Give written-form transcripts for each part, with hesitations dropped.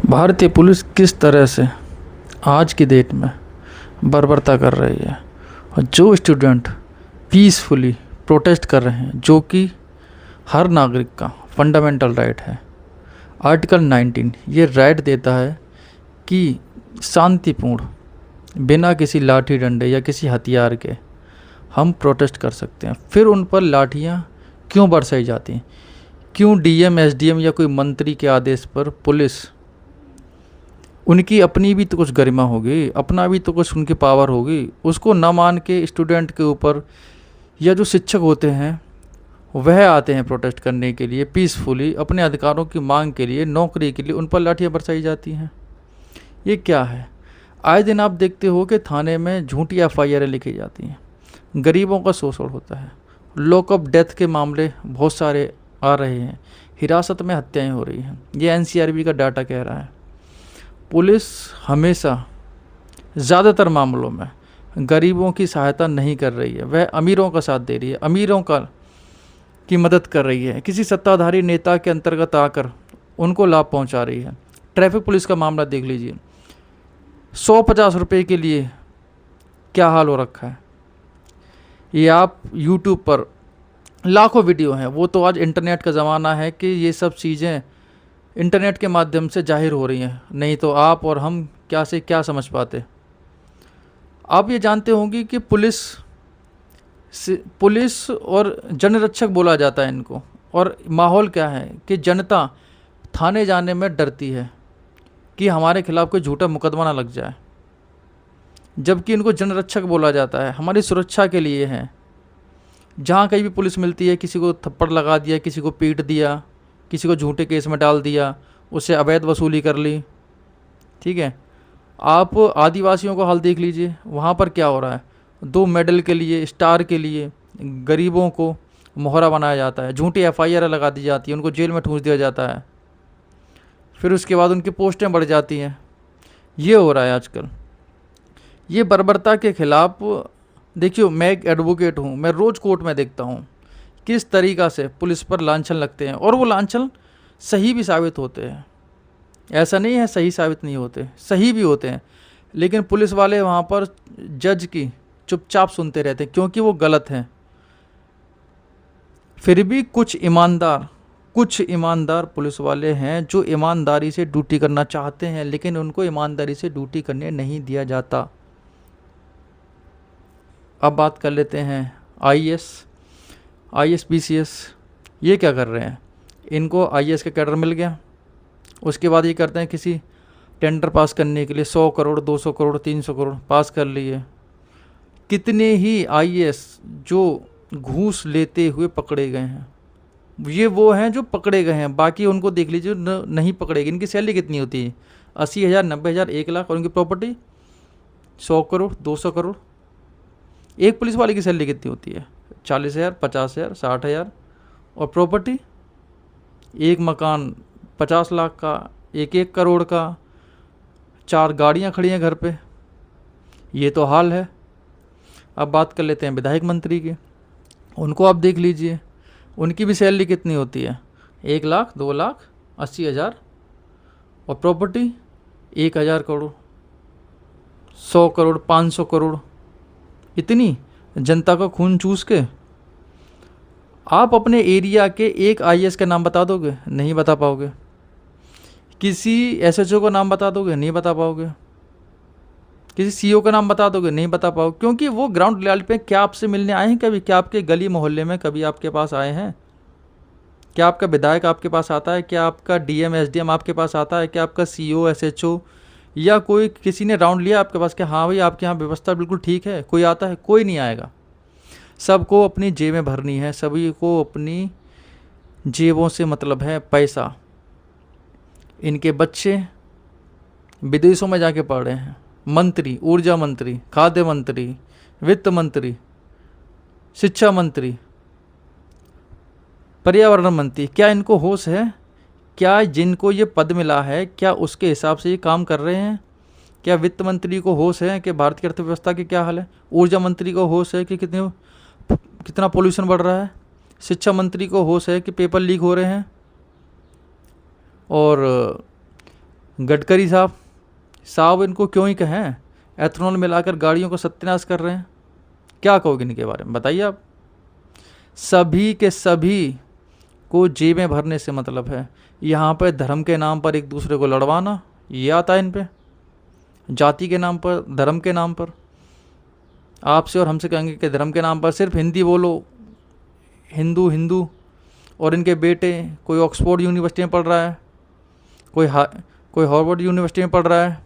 भारतीय पुलिस किस तरह से आज की डेट में बर्बरता कर रही है और जो स्टूडेंट पीसफुली प्रोटेस्ट कर रहे हैं, जो कि हर नागरिक का फंडामेंटल राइट है। आर्टिकल 19 ये राइट देता है कि शांतिपूर्ण बिना किसी लाठी डंडे या किसी हथियार के हम प्रोटेस्ट कर सकते हैं। फिर उन पर लाठियाँ क्यों बरसाई जाती हैं? क्यों डीएम, एसडीएम या कोई मंत्री के आदेश पर पुलिस, उनकी अपनी भी तो कुछ गरिमा होगी, अपना भी तो कुछ उनकी पावर होगी, उसको न मान के स्टूडेंट के ऊपर या जो शिक्षक होते हैं वह आते हैं प्रोटेस्ट करने के लिए पीसफुली, अपने अधिकारों की मांग के लिए, नौकरी के लिए, उन पर लाठियाँ बरसाई जाती हैं। ये क्या है? आए दिन आप देखते हो कि थाने में झूठी एफआईआर लिखी जाती हैं, गरीबों का शोषण होता है, लॉकअप डेथ के मामले बहुत सारे आ रहे हैं, हिरासत में हत्याएं हो रही हैं। ये एनसीआरबी का डाटा कह रहा है। पुलिस हमेशा ज़्यादातर मामलों में गरीबों की सहायता नहीं कर रही है, वह अमीरों का साथ दे रही है, अमीरों की मदद कर रही है, किसी सत्ताधारी नेता के अंतर्गत आकर उनको लाभ पहुंचा रही है। ट्रैफिक पुलिस का मामला देख लीजिए, 150 रुपये के लिए क्या हाल हो रखा है। ये आप यूट्यूब पर लाखों वीडियो हैं, वो तो आज इंटरनेट का ज़माना है कि ये सब चीज़ें इंटरनेट के माध्यम से जाहिर हो रही हैं, नहीं तो आप और हम क्या से क्या समझ पाते। आप ये जानते होंगे कि पुलिस और जनरक्षक बोला जाता है इनको, और माहौल क्या है कि जनता थाने जाने में डरती है कि हमारे खिलाफ़ कोई झूठा मुकदमा ना लग जाए, जबकि इनको जनरक्षक बोला जाता है, हमारी सुरक्षा के लिए है। जहाँ कहीं भी पुलिस मिलती है, किसी को थप्पड़ लगा दिया, किसी को पीट दिया, किसी को झूठे केस में डाल दिया, उससे अवैध वसूली कर ली, ठीक है। आप आदिवासियों का हाल देख लीजिए, वहाँ पर क्या हो रहा है। 2 मेडल के लिए, स्टार के लिए गरीबों को मोहरा बनाया जाता है, झूठी एफआईआर लगा दी जाती है, उनको जेल में ठूंस दिया जाता है, फिर उसके बाद उनकी पोस्टें बढ़ जाती हैं। ये हो रहा है आजकल। ये बर्बरता के ख़िलाफ़ देखियो, मैं एक एडवोकेट हूँ, मैं रोज़ कोर्ट में देखता हूँ किस तरीक़ा से पुलिस पर लांछन लगते हैं, और वो लांछन सही भी साबित होते हैं। ऐसा नहीं है सही साबित नहीं होते, सही भी होते हैं, लेकिन पुलिस वाले वहाँ पर जज की चुपचाप सुनते रहते हैं क्योंकि वो गलत हैं। फिर भी कुछ ईमानदार पुलिस वाले हैं जो ईमानदारी से ड्यूटी करना चाहते हैं, लेकिन उनको ईमानदारी से ड्यूटी करने नहीं दिया जाता। अब बात कर लेते हैं आईएएस बीसीएस। ये क्या कर रहे हैं? इनको आईएएस का कैडर मिल गया, उसके बाद ये करते हैं किसी टेंडर पास करने के लिए 100 करोड़, 200 करोड़, 300 करोड़ पास कर लिए। कितने ही आईएएस जो घूस लेते हुए पकड़े गए हैं, ये वो हैं जो पकड़े गए हैं, बाकी उनको देख लीजिए नहीं पकड़ेगी। इनकी सैलरी कितनी होती है? 80,000, 90,000, 1 लाख, और उनकी प्रॉपर्टी 100 करोड़, 200 करोड़। एक पुलिस वाले की सैलरी कितनी होती है? 40,000, 50,000, 60,000, और प्रॉपर्टी एक मकान 50 लाख का, 1 करोड़ का, 4 गाड़ियाँ खड़ी हैं घर पे। ये तो हाल है। अब बात कर लेते हैं विधायक मंत्री की। उनको आप देख लीजिए, उनकी भी सैलरी कितनी होती है? 1 लाख, 2 लाख, 80,000, और प्रॉपर्टी 1,000 करोड़, 100 करोड़, 500 करोड़। इतनी जनता का खून चूस के आप अपने एरिया के एक आईएएस का नाम बता दोगे? नहीं बता पाओगे। किसी एसएचओ का नाम बता दोगे? नहीं बता पाओगे। किसी सीईओ का नाम बता दोगे? नहीं बता पाओगे, क्योंकि वो ग्राउंड लेवल पे क्या आपसे मिलने आए हैं कभी? क्या आपके गली मोहल्ले में कभी आपके पास आए हैं? क्या आपका विधायक आपके पास आता है? क्या आपका डीएम, एसडीएम आपके पास आता है? क्या आपका सीईओ, एसएचओ या कोई किसी ने राउंड लिया आपके पास कि हाँ भाई आपके यहाँ व्यवस्था बिल्कुल ठीक है? कोई आता है? कोई नहीं आएगा। सबको अपनी जेबें भरनी है, सभी को अपनी जेबों से मतलब है पैसा। इनके बच्चे विदेशों में जाके पढ़ रहे हैं। मंत्री, ऊर्जा मंत्री, खाद्य मंत्री, वित्त मंत्री, शिक्षा मंत्री, पर्यावरण मंत्री, क्या इनको होश है? क्या जिनको ये पद मिला है क्या उसके हिसाब से ये काम कर रहे हैं? क्या वित्त मंत्री को होश है कि भारत की अर्थव्यवस्था की क्या हाल है? ऊर्जा मंत्री को होश है कि कितना पोल्यूशन बढ़ रहा है? शिक्षा मंत्री को होश है कि पेपर लीक हो रहे हैं? और गडकरी साहब इनको क्यों ही कहें, एथेनॉल मिलाकर गाड़ियों को सत्यानाश कर रहे हैं। क्या कहोगे इनके बारे में, बताइए आप। सभी के सभी को जेबें भरने से मतलब है। यहाँ पर धर्म के नाम पर एक दूसरे को लड़वाना, ये आता है इन पे। जाति के नाम पर, धर्म के नाम पर। आपसे और हमसे कहेंगे कि धर्म के नाम पर सिर्फ हिंदी बोलो, हिंदू हिंदू। और इनके बेटे कोई ऑक्सफोर्ड यूनिवर्सिटी में पढ़ रहा है, कोई हार्वर्ड यूनिवर्सिटी में पढ़ रहा है।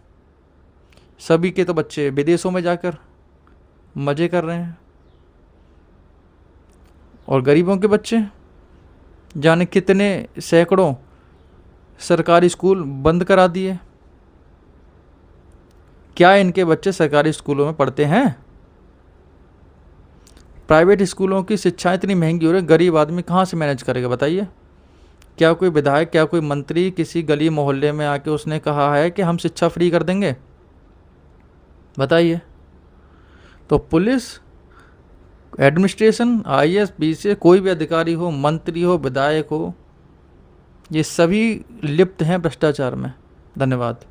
सभी के तो बच्चे विदेशों में जाकर मज़े कर रहे हैं, और गरीबों के बच्चे जाने कितने सैकड़ों सरकारी स्कूल बंद करा दिए। क्या इनके बच्चे सरकारी स्कूलों में पढ़ते हैं? प्राइवेट स्कूलों की शिक्षा इतनी महंगी हो रही है, गरीब आदमी कहाँ से मैनेज करेगा, बताइए। क्या कोई विधायक, क्या कोई मंत्री किसी गली मोहल्ले में आके उसने कहा है कि हम शिक्षा फ्री कर देंगे, बताइए। तो पुलिस, एडमिनिस्ट्रेशन, IAS, BCS, कोई भी अधिकारी हो, मंत्री हो, विधायक हो, ये सभी लिप्त हैं भ्रष्टाचार में। धन्यवाद।